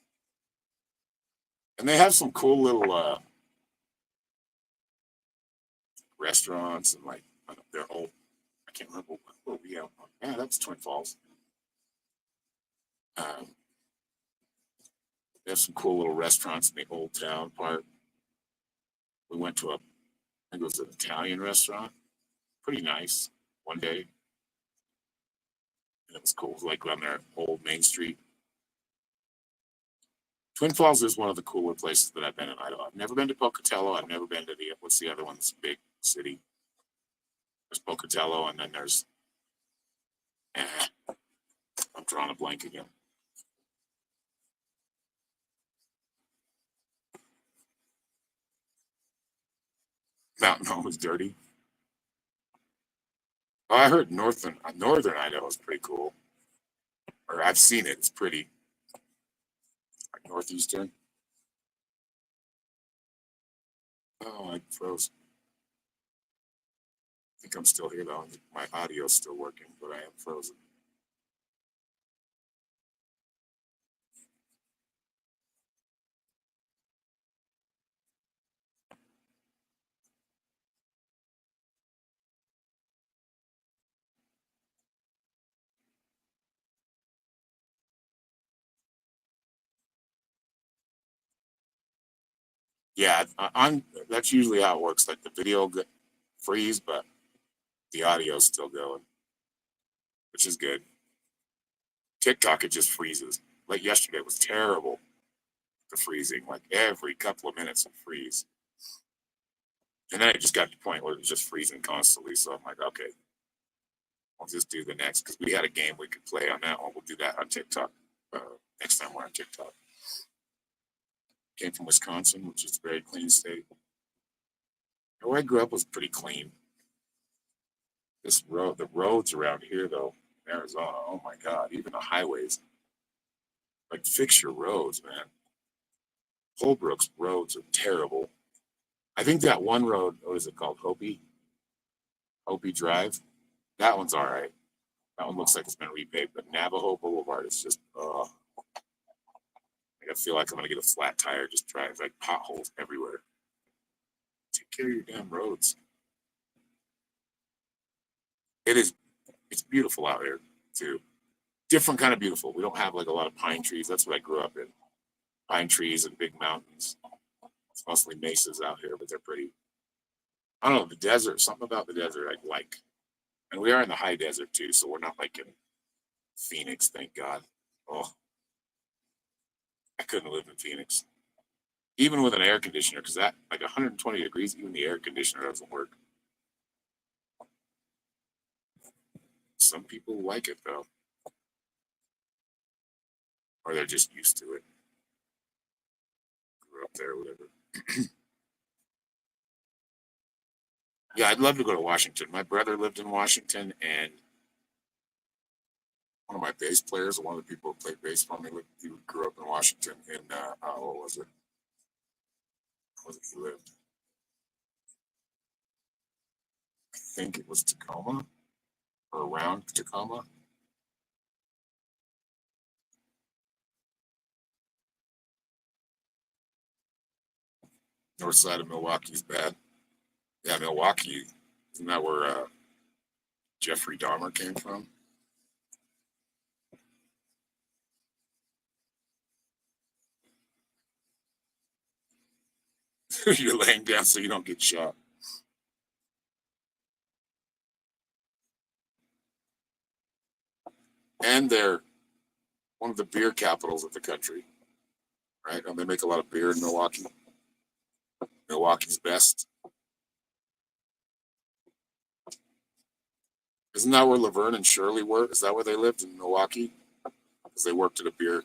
And they have some cool little restaurants and like their old, I can't remember what we have. Yeah, that's Twin Falls. They have some cool little restaurants in the old town part. We went to I think it was an Italian restaurant. Pretty nice one day. And it was cool, like on their old Main Street. Twin Falls is one of the cooler places that I've been in Idaho. I've never been to Pocatello. I've never been to what's the other one that's a big city? There's Pocatello, and then there's, I'm drawing a blank again. Mountain Home is dirty. Oh, I heard northern Idaho is pretty cool. Or I've seen it. It's pretty. Like northeastern. Oh, I froze. I think I'm still here though. My audio's still working, but I am frozen. Yeah, that's usually how it works. Like the video freeze, but the audio's still going, which is good. TikTok, it just freezes. Like yesterday was terrible. The freezing, like every couple of minutes it freeze. And then it just got to the point where it was just freezing constantly. So I'm like, okay, I'll just do the next because we had a game we could play on that one. We'll do that on TikTok next time we're on TikTok. Came from Wisconsin, which is a very clean state. Where I grew up was pretty clean. The roads around here, though, in Arizona, oh my God, even the highways. Like, fix your roads, man. Holbrook's roads are terrible. I think that one road, what is it called? Hopi Drive. That one's all right. That one looks like it's been repaved, but Navajo Boulevard is just, I feel like I'm gonna get a flat tire just driving, like potholes everywhere. Take care of your damn roads. It's beautiful out here too. Different kind of beautiful. We don't have like a lot of pine trees. That's what I grew up in. Pine trees and big mountains. It's mostly mesas out here, but they're pretty. I don't know, the desert, something about the desert I like. And we are in the high desert too, so we're not like in Phoenix, thank God. Oh, I couldn't live in Phoenix. Even with an air conditioner, because that, like 120 degrees, even the air conditioner doesn't work. Some people like it though, or they're just used to it. Grew up there, whatever. Yeah, I'd love to go to Washington. My brother lived in Washington, and one of my bass players, one of the people who played bass for me, he grew up in Washington. And what was it? Was it he lived? I think it was Tacoma or around Tacoma. North side of Milwaukee's bad. Yeah, Milwaukee. Isn't that where Jeffrey Dahmer came from? You're laying down so you don't get shot. And they're one of the beer capitals of the country, right? And they make a lot of beer in Milwaukee. Milwaukee's best. Isn't that where Laverne and Shirley were? Is that where they lived in Milwaukee? Because they worked at a beer,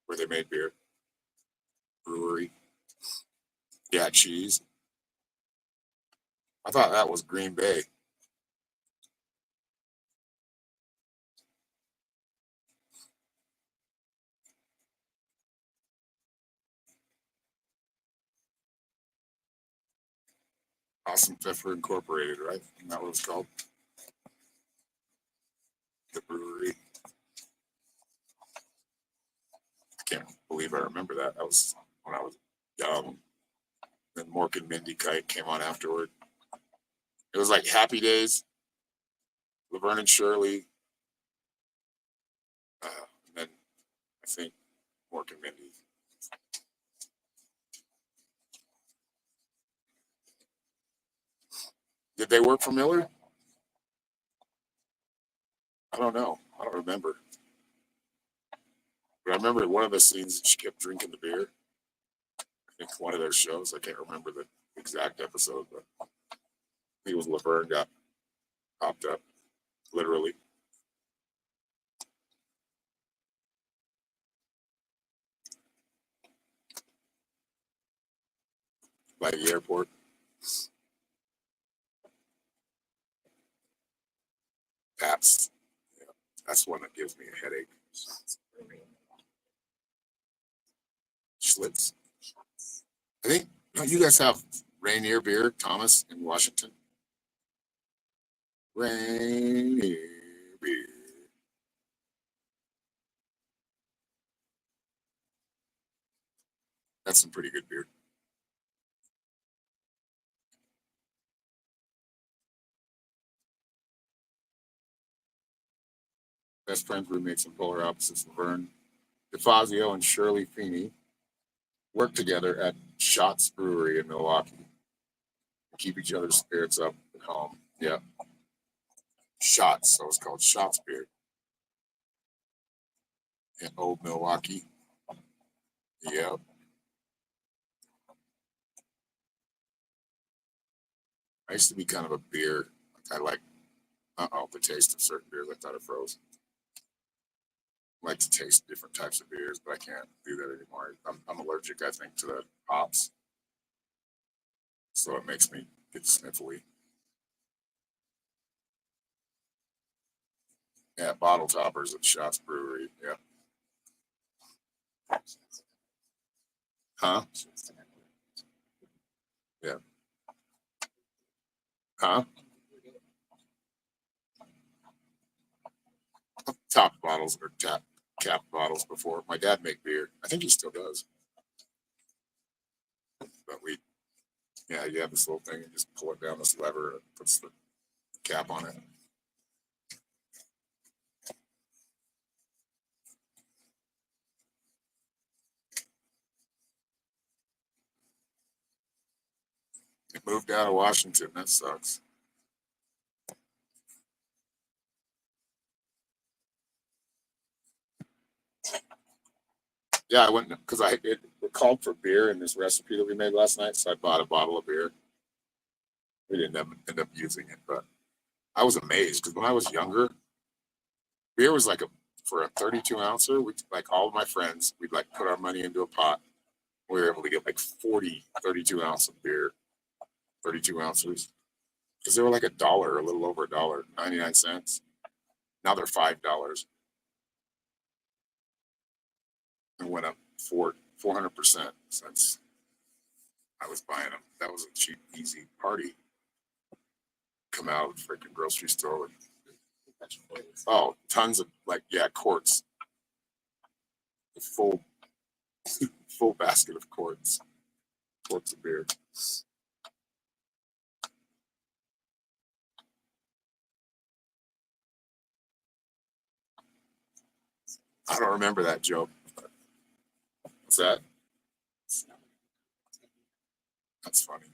where they made beer brewery. Yeah, cheese. I thought that was Green Bay. Awesome Pepper Incorporated, right? Isn't that what it's called? The brewery. I can't believe I remember that. That was when I was young. Then Mork and Mindy Kite came on afterward. It was like Happy Days, Laverne and Shirley, and then I think Mork and Mindy. Did they work for Miller? I don't know. I don't remember. But I remember one of the scenes she kept drinking the beer. I think one of their shows. I can't remember the exact episode, but I think it was Laverne got popped up, literally. By the airport. That's that's one that gives me a headache. Schlitz. I think you guys have Rainier beer, Thomas, in Washington. Rainier beer. That's some pretty good beer. Best friends, roommates, and polar opposites. Laverne DeFazio and Shirley Feeney work together at Shots Brewery in Milwaukee. Keep each other's spirits up at home. Yeah. Shots. So it's called Shots Beer in Old Milwaukee. Yeah. I used to be kind of a beer. I like the taste of certain beers. I thought it froze. I like to taste different types of beers, but I can't do that anymore. I'm allergic, I think, to the hops. So it makes me get sniffly. Yeah, bottle toppers at Shots Brewery. Yeah. Huh? Yeah. Huh? Top bottles or cap bottles before. My dad made beer. I think he still does. But you have this little thing and just pull it down this lever and it puts the cap on it. It moved out of Washington. That sucks. Yeah, I went because it called for beer in this recipe that we made last night, so I bought a bottle of beer. We didn't end up using it, but I was amazed because when I was younger, beer was like for a 32 ouncer. We like all of my friends, we'd like put our money into a pot. We were able to get like 40 32 ounce of beer, 32 ounces, because they were like $1, a little over $1, 99 cents. Now they're $5 and went up 400% since I was buying them. That was a cheap, easy party. Come out of the freaking grocery store with tons of quarts, full full basket of quarts of beer. I don't remember that joke. What's that? That's funny.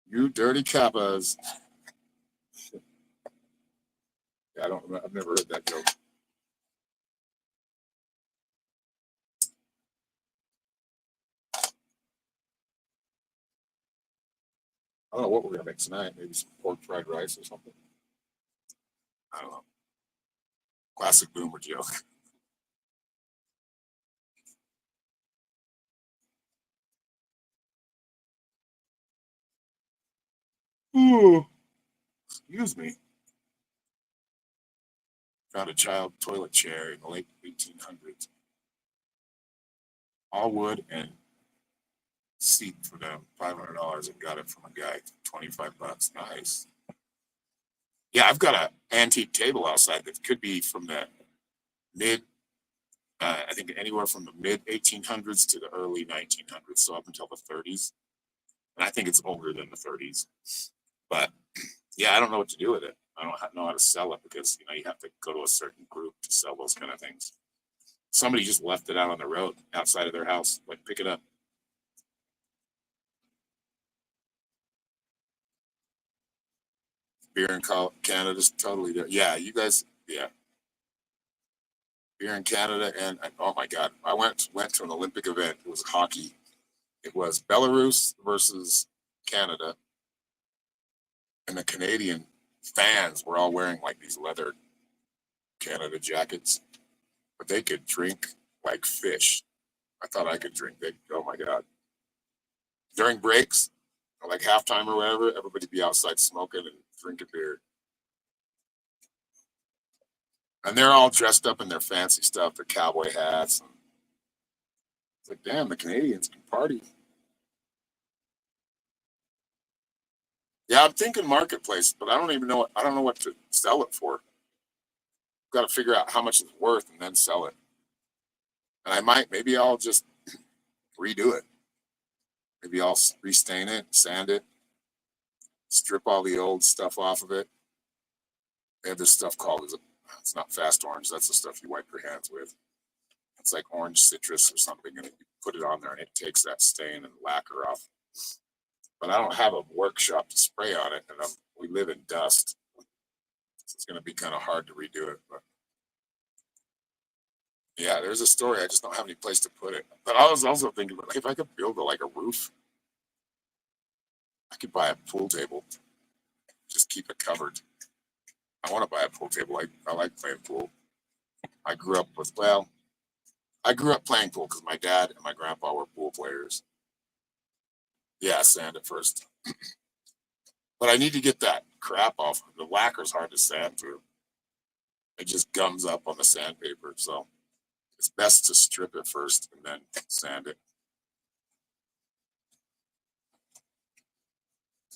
You dirty kappas. Yeah, I don't. I've never heard that joke. I don't know what we're gonna make tonight. Maybe some pork fried rice or something. I don't know. Classic boomer joke. Ooh, excuse me. Found a child toilet chair in the late 1800s. All wood and seat for them, $500, and got it from a guy, $25. Nice. Yeah, I've got an antique table outside that could be from the mid, I think anywhere from the mid 1800s to the early 1900s, so up until the 30s. And I think it's older than the 30s. But yeah, I don't know what to do with it. I don't know how to sell it because you have to go to a certain group to sell those kind of things. Somebody just left it out on the road outside of their house. Like, pick it up. Beer in Canada's totally there. Yeah, you guys. Yeah, beer in Canada, and oh my God, I went to an Olympic event. It was hockey. It was Belarus versus Canada, and the Canadian fans were all wearing like these leather Canada jackets, but they could drink like fish. I thought I could drink. Oh my God. During breaks, like halftime or whatever, everybody be outside smoking and drinking beer. And they're all dressed up in their fancy stuff, their cowboy hats. And it's like, damn, the Canadians can party. Yeah, I'm thinking marketplace, but I don't even know. I don't know what to sell it for. Got to figure out how much it's worth and then sell it. And maybe I'll just redo it. Maybe I'll restain it, sand it, strip all the old stuff off of it. They have this stuff called, it's not fast orange. That's the stuff you wipe your hands with. It's like orange citrus or something, and you put it on there, and it takes that stain and lacquer off. But I don't have a workshop to spray on it, and we live in dust, so it's going to be kind of hard to redo it. But yeah, there's a story. I just don't have any place to put it. But I was also thinking, like, if I could build a roof, I could buy a pool table, just keep it covered. I want to buy a pool table. I like playing pool. I grew up playing pool because my dad and my grandpa were pool players. Yeah, sand it first. But I need to get that crap off. The lacquer's hard to sand through. It just gums up on the sandpaper. So it's best to strip it first and then sand it.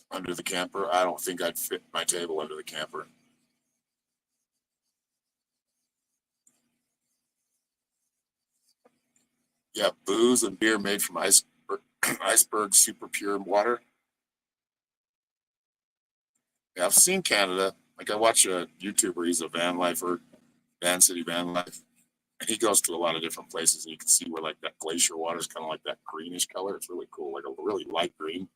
Under the camper, I don't think I'd fit my table under the camper. Yeah, booze and beer made from iceberg super pure water. Yeah, I've seen Canada. Like, I watch a YouTuber. He's a van lifer, Van City Van Life, and he goes to a lot of different places, and you can see where like that glacier water is kind of like that greenish color. It's really cool, like a really light green.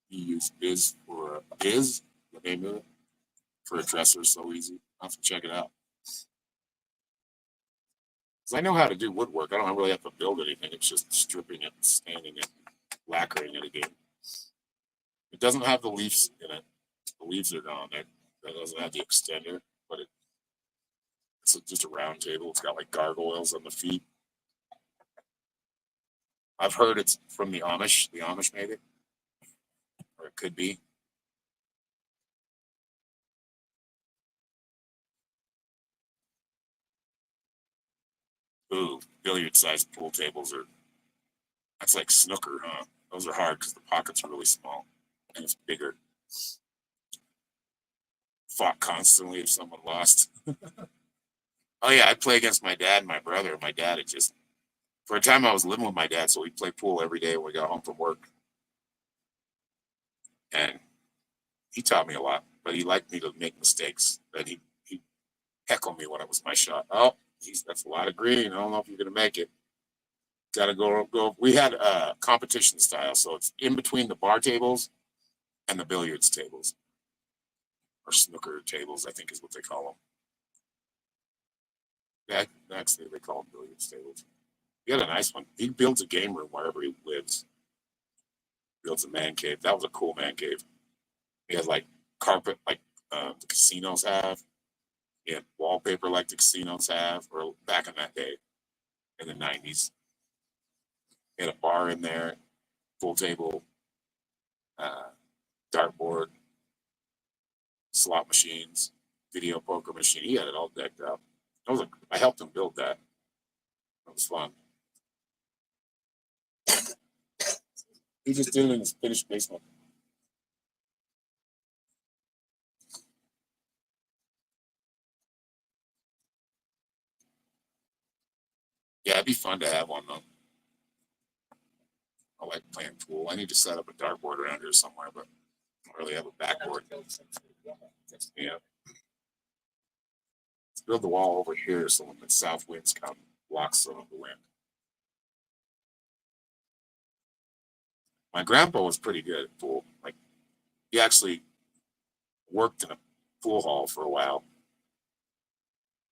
You use Biz, the name of it, for a dresser. So easy. I'll have to check it out. Because I know how to do woodwork. I don't really have to build anything. It's just stripping it, sanding it, lacquering it again. It doesn't have the leaves in it. The leaves are gone. That doesn't have the extender, but it's just a round table. It's got like gargoyles on the feet. I've heard it's from the Amish. The Amish made it, or it could be. Ooh, billiard-sized pool tables are. That's like snooker, huh? Those are hard because the pockets are really small and it's bigger. Fought constantly if someone lost. Oh yeah, I play against my dad and my brother. My dad had just for a time I was living with my dad, so we'd play pool every day when we got home from work. And he taught me a lot, but he liked me to make mistakes. That he heckle me when it was my shot. Oh, that's a lot of green. I don't know if you're gonna make it. Gotta go. We had competition style, so it's in between the bar tables and the billiards tables, or snooker tables, I think is what they call them. Actually, they call them billiards tables. He had a nice one. He builds a game room wherever he lives. Builds a man cave. That was a cool man cave. He has like carpet, like the casinos have. He had wallpaper like the casinos have, or back in that day, in the '90s. He had a bar in there, pool table, uh, dartboard, slot machines, video poker machine. He had it all decked out. I helped him build that. It was fun. He just did it in his finished basement. Yeah, it'd be fun to have one though. I like playing pool. I need to set up a dartboard around here somewhere, but I don't really have a backboard. Yeah. Let's build the wall over here so when the south winds come, blocks some of the wind. My grandpa was pretty good at pool. Like he actually worked in a pool hall for a while.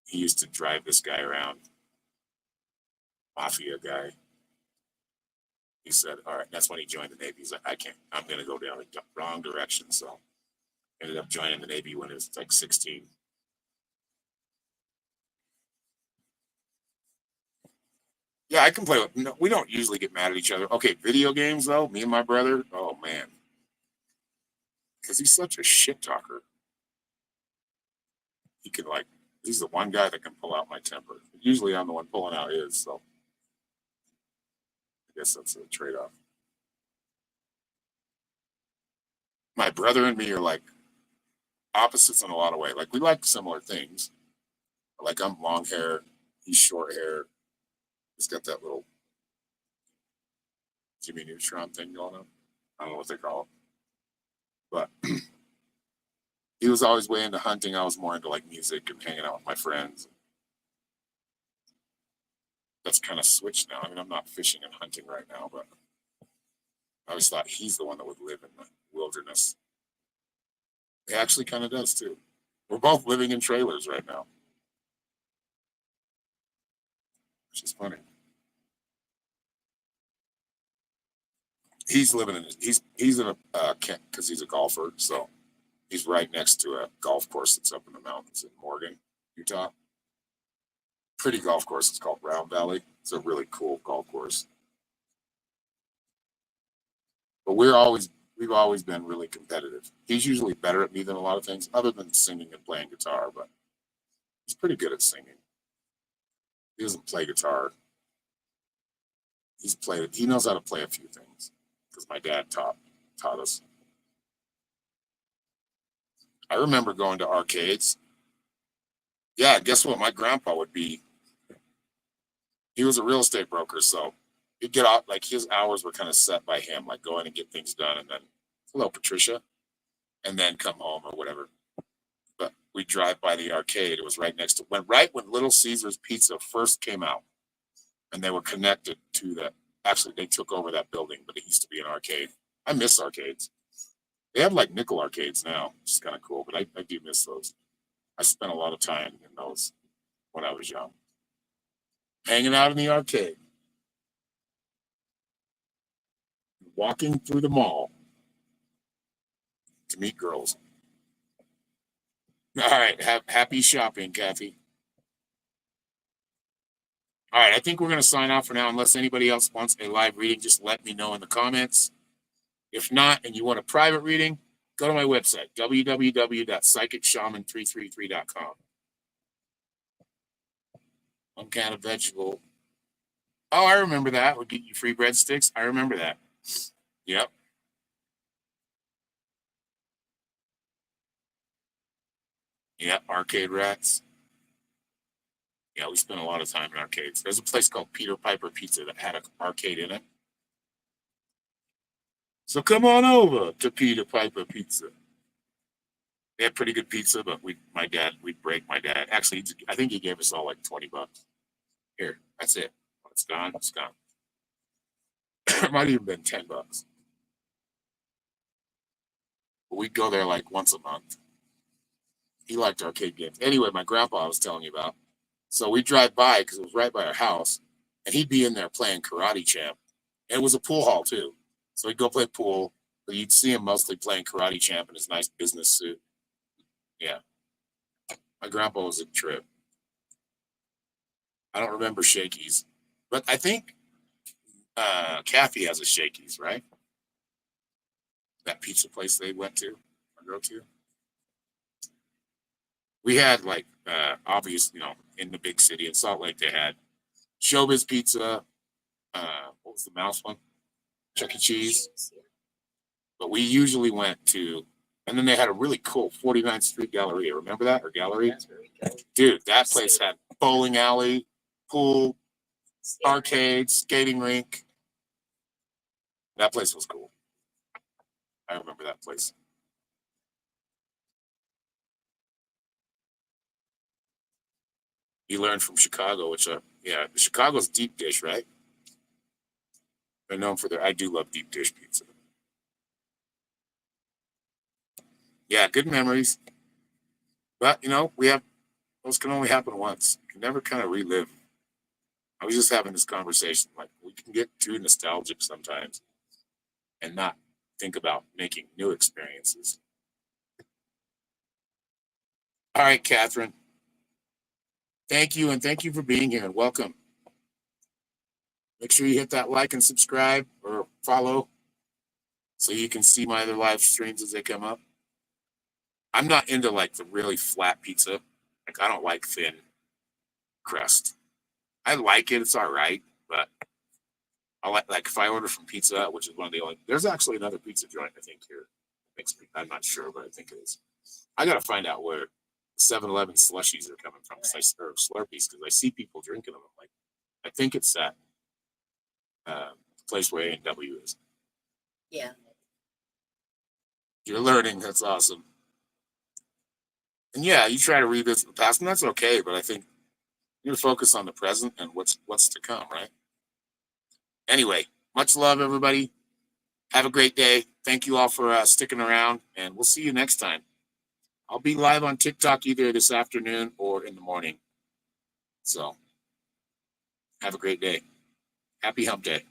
He used to drive this guy around, mafia guy. He said, all right, that's when he joined the Navy. He's like, I can't, I'm going to go down the wrong direction. So ended up joining the Navy when he was like 16. Yeah, I can play with, no, we don't usually get mad at each other. Okay, video games though, me and my brother, oh man. Because he's such a shit talker. He can like, he's the one guy that can pull out my temper. Usually I'm the one pulling out his, so I guess that's a trade-off. My brother and me are like opposites in a lot of ways. Like we like similar things. Like I'm long hair, he's short hair. He's got that little Jimmy Neutron thing going on. I don't know what they call it. But he was always way into hunting. I was more into like music and hanging out with my friends. That's kind of switched now. I mean, I'm not fishing and hunting right now, but I always thought he's the one that would live in the wilderness. He actually kind of does too. We're both living in trailers right now, which is funny. He's living in he's in a camp because he's a golfer, so he's right next to a golf course that's up in the mountains in Morgan, Utah. Pretty golf course. It's called Round Valley. It's a really cool golf course. But we've always been really competitive. He's usually better at me than a lot of things, other than singing and playing guitar, but he's pretty good at singing. He doesn't play guitar. He knows how to play a few things because my dad taught us. I remember going to arcades. Yeah, guess what? My grandpa would be. He was a real estate broker, so he'd get out like his hours were kind of set by him, like go in and get things done, and then hello Patricia, and then come home or whatever. But we drive by the arcade. It was right next to right when Little Caesars Pizza first came out, and they were connected to that. Actually, they took over that building, but it used to be an arcade. I miss arcades. They have like nickel arcades now, which is kind of cool, but I do miss those. I spent a lot of time in those when I was young, hanging out in the arcade, walking through the mall to meet girls. All right, happy shopping, Kathy. All right, I think we're going to sign off for now. Unless anybody else wants a live reading, just let me know in the comments. If not, and you want a private reading, go to my website, www.psychicshaman333.com. One can of vegetable. Oh, I remember that. We'll get you free breadsticks. I remember that. Yep. Yep. Arcade rats. Yeah, we spent a lot of time in arcades. There's a place called Peter Piper Pizza that had an arcade in it. So come on over to Peter Piper Pizza. They had pretty good pizza, but we'd break my dad. Actually, I think he gave us all like $20. Here, that's it. When it's gone, it's gone. It might have even been $10. But we'd go there like once a month. He liked arcade games. Anyway, my grandpa I was telling you about. So we drive by because it was right by our house, and he'd be in there playing Karate Champ. And it was a pool hall too. So he'd go play pool, but you'd see him mostly playing Karate Champ in his nice business suit. Yeah. My grandpa was a trip. I don't remember Shakey's, but I think Kathy has a Shakey's, right? That pizza place they went to or go to. We had like obvious, in the big city in Salt Lake, they had Showbiz Pizza. What was the mouse one? Chuck E. Cheese. But we usually went to, and then they had a really cool 49th Street Galleria. Remember that? Or Gallery? Dude, that place had bowling alley, pool, arcade, skating rink. That place was cool. I remember that place. You learned from Chicago, which, Chicago's deep dish, right? They're known for I do love deep dish pizza. Yeah, good memories. But, those can only happen once. You can never kind of relive. I was just having this conversation. Like, we can get too nostalgic sometimes and not think about making new experiences. All right, Catherine. Thank you, and thank you for being here, and welcome. Make sure you hit that like and subscribe or follow so you can see my other live streams as they come up. I'm not into like the really flat pizza. Like, I don't like thin crust. I like it. It's all right. But I like if I order from Pizza Hut, which is one of the only, there's actually another pizza joint, I think, here. I'm not sure, but I think it is. I got to find out where 7-Eleven slushies are coming from, or Slurpees, because I see people drinking them. I'm like, I think it's that place where A&W is. Yeah. You're learning. That's awesome. And yeah, you try to revisit the past, and that's okay. But I think you focus on the present and what's to come, right? Anyway, much love, everybody. Have a great day. Thank you all for sticking around, and we'll see you next time. I'll be live on TikTok either this afternoon or in the morning. So have a great day. Happy Hump Day.